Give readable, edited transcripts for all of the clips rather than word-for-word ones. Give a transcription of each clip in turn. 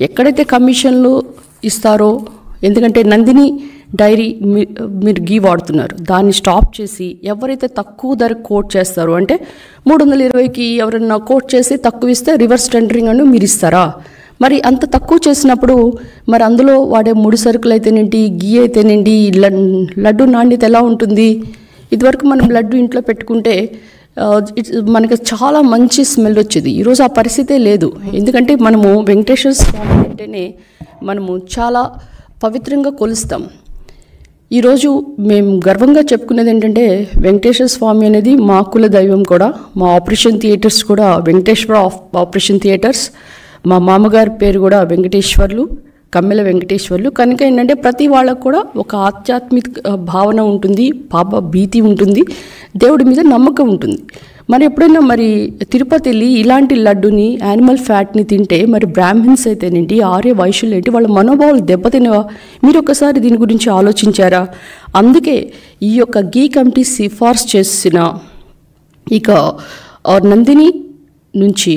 ఎక్కడైతే కమిషన్లు ఇస్తారో, ఎందుకంటే నందిని డైరీ మీరు గీ వాడుతున్నారు, దాన్ని స్టాప్ చేసి ఎవరైతే తక్కువ ధర కోట్ చేస్తారో, అంటే 320కి ఎవరైనా కోట్ చేసి తక్కువ ఇస్తే రివర్స్ టెండరింగ్ అని మీరు ఇస్తారా? మరి అంత తక్కువ చేసినప్పుడు మరి అందులో వాడే ముడి సరుకులు అయితేనేంటి, గీ అయితేనేంటి, లడ్డు నాణ్యత ఎలా ఉంటుంది? ఇదివరకు మనం లడ్డు ఇంట్లో పెట్టుకుంటే మనకి చాలా మంచి స్మెల్ వచ్చేది. ఈరోజు ఆ పరిస్థితే లేదు. ఎందుకంటే మనము వెంకటేశ్వర స్వామి అంటేనే మనము చాలా పవిత్రంగా కొలుస్తాం. ఈరోజు మేము గర్వంగా చెప్పుకునేది ఏంటంటే వెంకటేశ్వర స్వామి అనేది మా కుల దైవం కూడా. మా ఆపరేషన్ థియేటర్స్ కూడా వెంకటేశ్వర ఆపరేషన్ థియేటర్స్. మా మామగారి పేరు కూడా వెంకటేశ్వర్లు, కమ్మెల వెంకటేశ్వర్లు. కనుక ఏంటంటే ప్రతి వాళ్ళకు కూడా ఒక ఆధ్యాత్మిక భావన ఉంటుంది, పాప భీతి ఉంటుంది, దేవుడి మీద నమ్మకం ఉంటుంది. మరి ఎప్పుడైనా మరి తిరుపతి వెళ్ళి ఇలాంటి లడ్డుని, యానిమల్ ఫ్యాట్ని తింటే మరి బ్రాహ్మిన్స్ అయితేనేంటి, ఆర్య వైశ్యులు ఏంటి, వాళ్ళ మనోభావాలు దెబ్బతినవా? మీరు ఒకసారి దీని గురించి ఆలోచించారా? అందుకే ఈ యొక్క గీ కమిటీ సిఫార్సు చేసిన ఇక నందిని నుంచి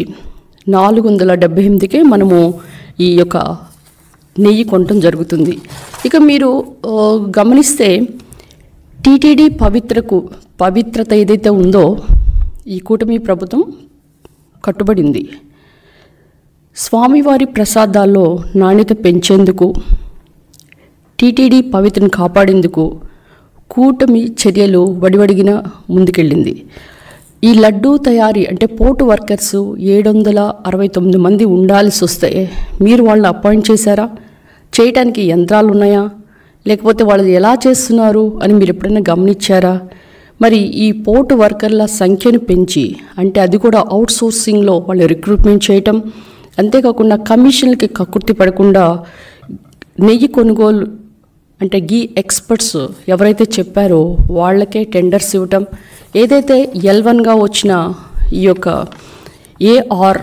478కే మనము ఈ యొక్క నెయ్యి కొనటం జరుగుతుంది. ఇక మీరు గమనిస్తే టీటీడీ పవిత్రత ఏదైతే ఉందో ఈ కూటమి ప్రభుత్వం కట్టుబడింది. స్వామివారి ప్రసాదాల్లో నాణ్యత పెంచేందుకు, టీటీడీ పవిత్రను కాపాడేందుకు కూటమి చర్యలు వడివడిగిన ముందుకెళ్ళింది. ఈ లడ్డూ తయారీ అంటే పోర్టు వర్కర్స్ 769 మంది ఉండాల్సి వస్తే మీరు వాళ్ళని అపాయింట్ చేశారా? చేయటానికి యంత్రాలు ఉన్నాయా? లేకపోతే వాళ్ళు ఎలా చేస్తున్నారు అని మీరు ఎప్పుడైనా గమనించారా? మరి ఈ పోర్టు వర్కర్ల సంఖ్యను పెంచి, అంటే అది కూడా అవుట్సోర్సింగ్లో వాళ్ళు రిక్రూట్మెంట్ చేయటం, అంతేకాకుండా కమిషన్లకి కక్కుర్తి పడకుండా నెయ్యి కొనుగోలు అంటే గీ ఎక్స్పర్ట్స్ ఎవరైతే చెప్పారో వాళ్ళకే టెండర్స్ ఇవ్వటం, ఏదైతే L1గా వచ్చిన ఈ యొక్క AR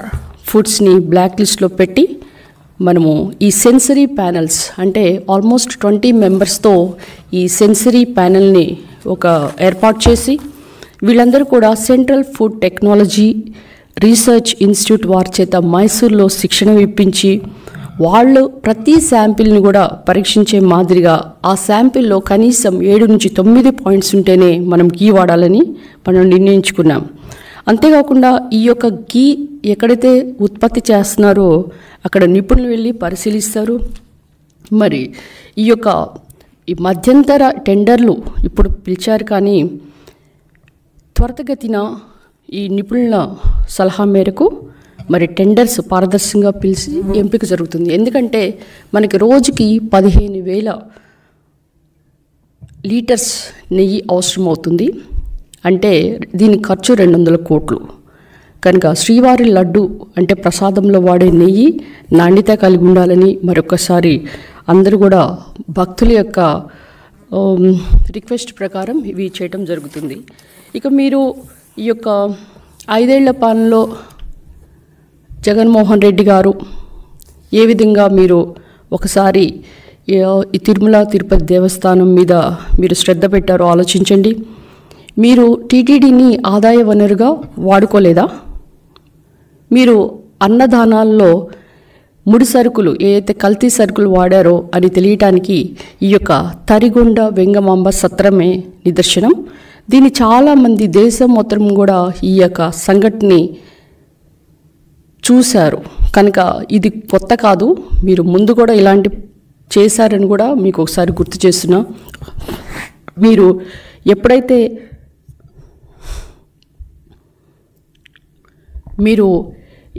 ఫుడ్స్ని బ్లాక్ లిస్ట్లో పెట్టి మనము ఈ సెన్సరీ ప్యానెల్స్ అంటే ఆల్మోస్ట్ 20 మెంబర్స్తో ఈ సెన్సరీ ప్యానెల్ని ఒక ఏర్పాటు చేసి వీళ్ళందరూ కూడా central food technology research institute వారి చేత మైసూర్లో శిక్షణ ఇప్పించి వాళ్ళు ప్రతి శాంపిల్ని కూడా పరీక్షించే మాదిరిగా ఆ శాంపిల్లో కనీసం 7 నుంచి 9 పాయింట్స్ ఉంటేనే మనం గీ వాడాలని మనం నిర్ణయించుకున్నాం. అంతేకాకుండా ఈ యొక్క గీ ఎక్కడైతే ఉత్పత్తి చేస్తున్నారో అక్కడ నిపుణులు వెళ్ళి పరిశీలిస్తారు. మరి ఈ యొక్క ఈ మధ్యంతర టెండర్లు ఇప్పుడు పిలిచారు, కానీ త్వరితగతిన ఈ నిపుణుల సలహా మేరకు మరి టెండర్స్ పారదర్శకంగా పిలిచి ఎంపిక జరుగుతుంది. ఎందుకంటే మనకి రోజుకి 15,000 లీటర్స్ నెయ్యి అవసరం అవుతుంది. అంటే దీని ఖర్చు 200 కోట్లు. కనుక శ్రీవారి లడ్డు అంటే ప్రసాదంలో వాడే నెయ్యి నాణ్యత కలిగి ఉండాలని మరొకసారి అందరూ కూడా భక్తుల యొక్క రిక్వెస్ట్ ప్రకారం ఇవి చేయటం జరుగుతుంది. ఇక మీరు ఈ యొక్క 5 ఏళ్ల పాలనలో జగన్మోహన్ రెడ్డి గారు ఏ విధంగా మీరు ఒకసారి ఈ తిరుమల తిరుపతి దేవస్థానం మీద మీరు శ్రద్ధ పెట్టారో ఆలోచించండి. మీరు టీటీడీని ఆదాయ వనరుగా వాడుకోలేదా? మీరు అన్నదానాల్లో ముడి సరుకులు ఏదైతే కల్తీ సరుకులు వాడారో అని తెలియటానికి ఈ యొక్క తరిగొండ వెంగమాంబ సత్రమే నిదర్శనం. దీన్ని చాలామంది దేశం మొత్తం కూడా ఈ యొక్క సంఘటనని చూశారు. కనుక ఇది కొత్త కాదు, మీరు ముందు కూడా ఇలాంటి చేశారని కూడా మీకు ఒకసారి గుర్తు చేస్తున్నా. మీరు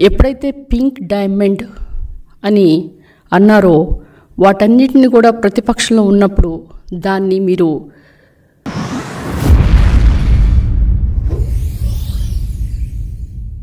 ఎప్పుడైతే పింక్ డైమండ్ అని అన్నారో వాటన్నిటిని కూడా ప్రతిపక్షంలో ఉన్నప్పుడు దాన్ని మీరు